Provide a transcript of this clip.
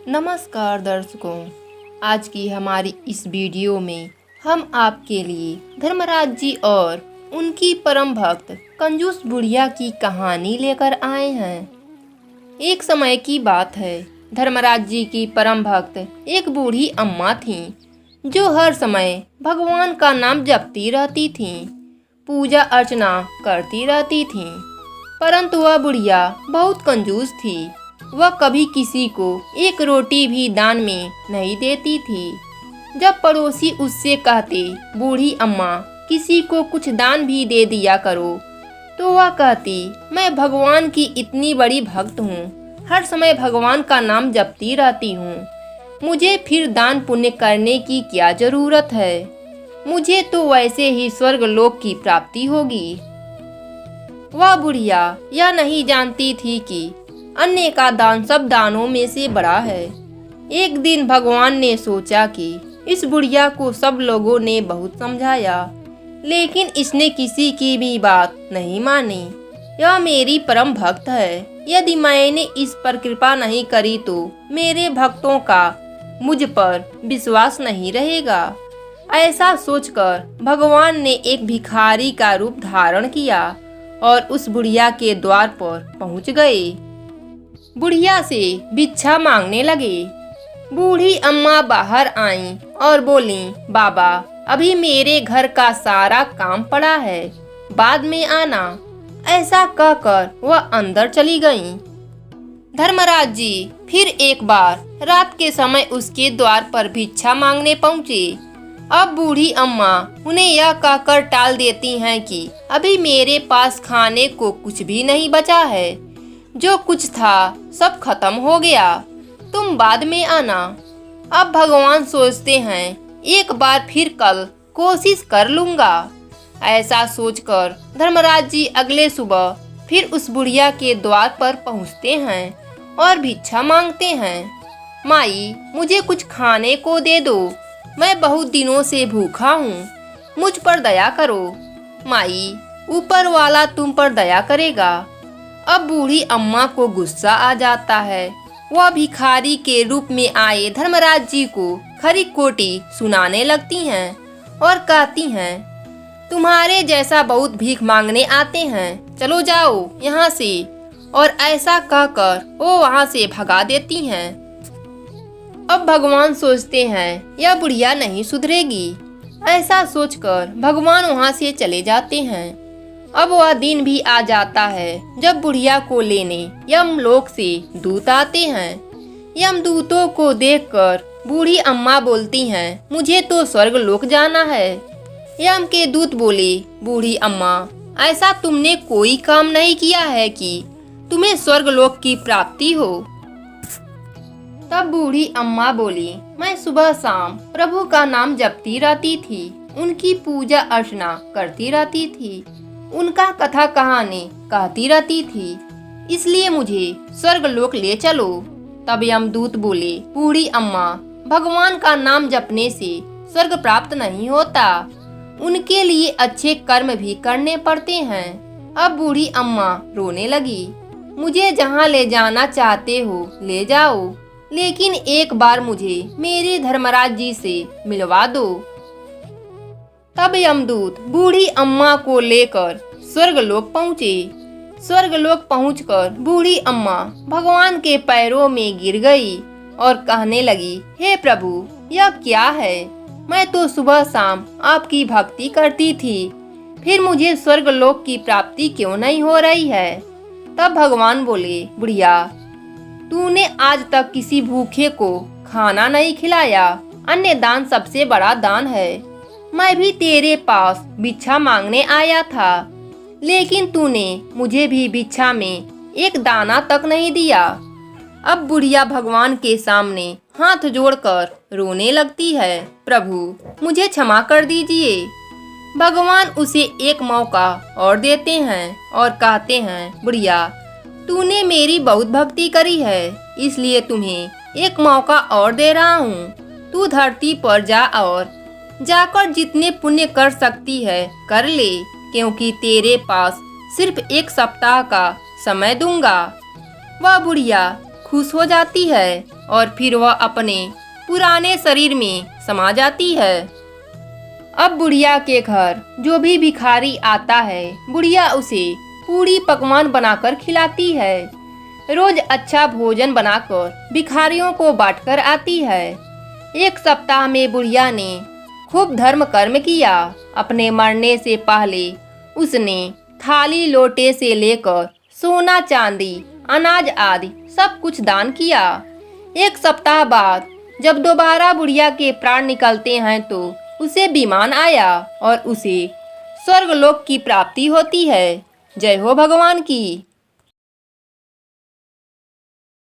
नमस्कार दर्शकों, आज की हमारी इस वीडियो में हम आपके लिए धर्मराज जी और उनकी परम भक्त कंजूस बुढ़िया की कहानी लेकर आए हैं। एक समय की बात है, धर्मराज जी की परम भक्त एक बूढ़ी अम्मा थीं, जो हर समय भगवान का नाम जपती रहती थीं, पूजा अर्चना करती रहती थीं। परंतु वह बुढ़िया बहुत कंजूस थी। वह कभी किसी को एक रोटी भी दान में नहीं देती थी। जब पड़ोसी उससे कहते, बूढ़ी अम्मा किसी को कुछ दान भी दे दिया करो, तो वह कहती, मैं भगवान की इतनी बड़ी भक्त हूँ, हर समय भगवान का नाम जपती रहती हूँ, मुझे फिर दान पुण्य करने की क्या जरूरत है, मुझे तो वैसे ही स्वर्ग लोक की प्राप्ति होगी। वह बुढ़िया यह नहीं जानती थी कि अन्य का दान सब दानों में से बड़ा है। एक दिन भगवान ने सोचा कि इस बुढ़िया को सब लोगों ने बहुत समझाया, लेकिन इसने किसी की भी बात नहीं मानी। यह मेरी परम भक्त है, यदि मैंने इस पर कृपा नहीं करी तो मेरे भक्तों का मुझ पर विश्वास नहीं रहेगा। ऐसा सोचकर भगवान ने एक भिखारी का रूप धारण किया और उस बुढ़िया के द्वार पर पहुंच गए। बुढ़िया से भिक्षा मांगने लगे। बूढ़ी अम्मा बाहर आईं और बोली, बाबा अभी मेरे घर का सारा काम पड़ा है, बाद में आना। ऐसा कहकर वह अंदर चली गईं। धर्मराज जी फिर एक बार रात के समय उसके द्वार पर भिक्षा मांगने पहुँचे। अब बूढ़ी अम्मा उन्हें यह कहकर टाल देती हैं कि अभी मेरे पास खाने को कुछ भी नहीं बचा है, जो कुछ था सब खत्म हो गया, तुम बाद में आना। अब भगवान सोचते हैं, एक बार फिर कल कोशिश कर लूँगा। ऐसा सोचकर धर्मराज जी अगले सुबह फिर उस बुढ़िया के द्वार पर पहुँचते हैं और भिक्षा मांगते हैं। माई मुझे कुछ खाने को दे दो, मैं बहुत दिनों से भूखा हूँ, मुझ पर दया करो। माई ऊपर वाला तुम पर दया करेगा। अब बूढ़ी अम्मा को गुस्सा आ जाता है। वह भिखारी के रूप में आए धर्मराज जी को खरी खोटी सुनाने लगती हैं और कहती हैं, तुम्हारे जैसा बहुत भीख मांगने आते हैं, चलो जाओ यहाँ से। और ऐसा कहकर वो वहाँ से भगा देती हैं। अब भगवान सोचते हैं, यह बुढ़िया नहीं सुधरेगी। ऐसा सोचकर भगवान वहाँ से चले जाते हैं। अब वह दिन भी आ जाता है जब बुढ़िया को लेने यमलोक से दूत आते हैं। यमदूतों को देखकर बूढ़ी अम्मा बोलती हैं, मुझे तो स्वर्ग लोक जाना है। यम के दूत बोले, बूढ़ी अम्मा ऐसा तुमने कोई काम नहीं किया है कि तुम्हें स्वर्ग लोक की प्राप्ति हो। तब बूढ़ी अम्मा बोली, मैं सुबह शाम प्रभु का नाम जपती रहती थी, उनकी पूजा अर्चना करती रहती थी, उनका कथा कहानी कहती रहती थी, इसलिए मुझे स्वर्ग लोक ले चलो। तब यमदूत बोले, बूढ़ी अम्मा भगवान का नाम जपने से स्वर्ग प्राप्त नहीं होता, उनके लिए अच्छे कर्म भी करने पड़ते हैं। अब बूढ़ी अम्मा रोने लगी, मुझे जहाँ ले जाना चाहते हो ले जाओ, लेकिन एक बार मुझे मेरे धर्मराज जी से मिलवा दो। तब यमदूत बूढ़ी अम्मा को लेकर स्वर्गलोक पहुँचे। स्वर्गलोक पहुंचकर बूढ़ी अम्मा भगवान के पैरों में गिर गई और कहने लगी, हे प्रभु यह क्या है, मैं तो सुबह शाम आपकी भक्ति करती थी, फिर मुझे स्वर्गलोक की प्राप्ति क्यों नहीं हो रही है। तब भगवान बोले, बुढ़िया तूने आज तक किसी भूखे को खाना नहीं खिलाया, अन्य दान सबसे बड़ा दान है। मैं भी तेरे पास भिक्षा मांगने आया था, लेकिन तूने मुझे भी भिक्षा में एक दाना तक नहीं दिया। अब बुढ़िया भगवान के सामने हाथ जोड़कर रोने लगती है, प्रभु मुझे क्षमा कर दीजिए। भगवान उसे एक मौका और देते हैं और कहते हैं, बुढ़िया तूने मेरी बहुत भक्ति करी है, इसलिए तुम्हें एक मौका और दे रहा हूँ। तू धरती पर जा और जाकर जितने पुण्य कर सकती है कर ले, क्योंकि तेरे पास सिर्फ एक सप्ताह का समय दूंगा। वह बुढ़िया खुश हो जाती है और फिर वह अपने पुराने शरीर में समा जाती है। अब बुढ़िया के घर जो भी भिखारी आता है, बुढ़िया उसे पूरी पकवान बनाकर खिलाती है। रोज अच्छा भोजन बनाकर भिखारियों को बांटकर आती है। एक सप्ताह में बुढ़िया ने खूब धर्म कर्म किया। अपने मरने से पहले उसने थाली लोटे से लेकर सोना चांदी अनाज आदि सब कुछ दान किया। एक सप्ताह बाद जब दोबारा बुढ़िया के प्राण निकलते हैं तो उसे विमान आया और उसे स्वर्गलोक की प्राप्ति होती है। जय हो भगवान की।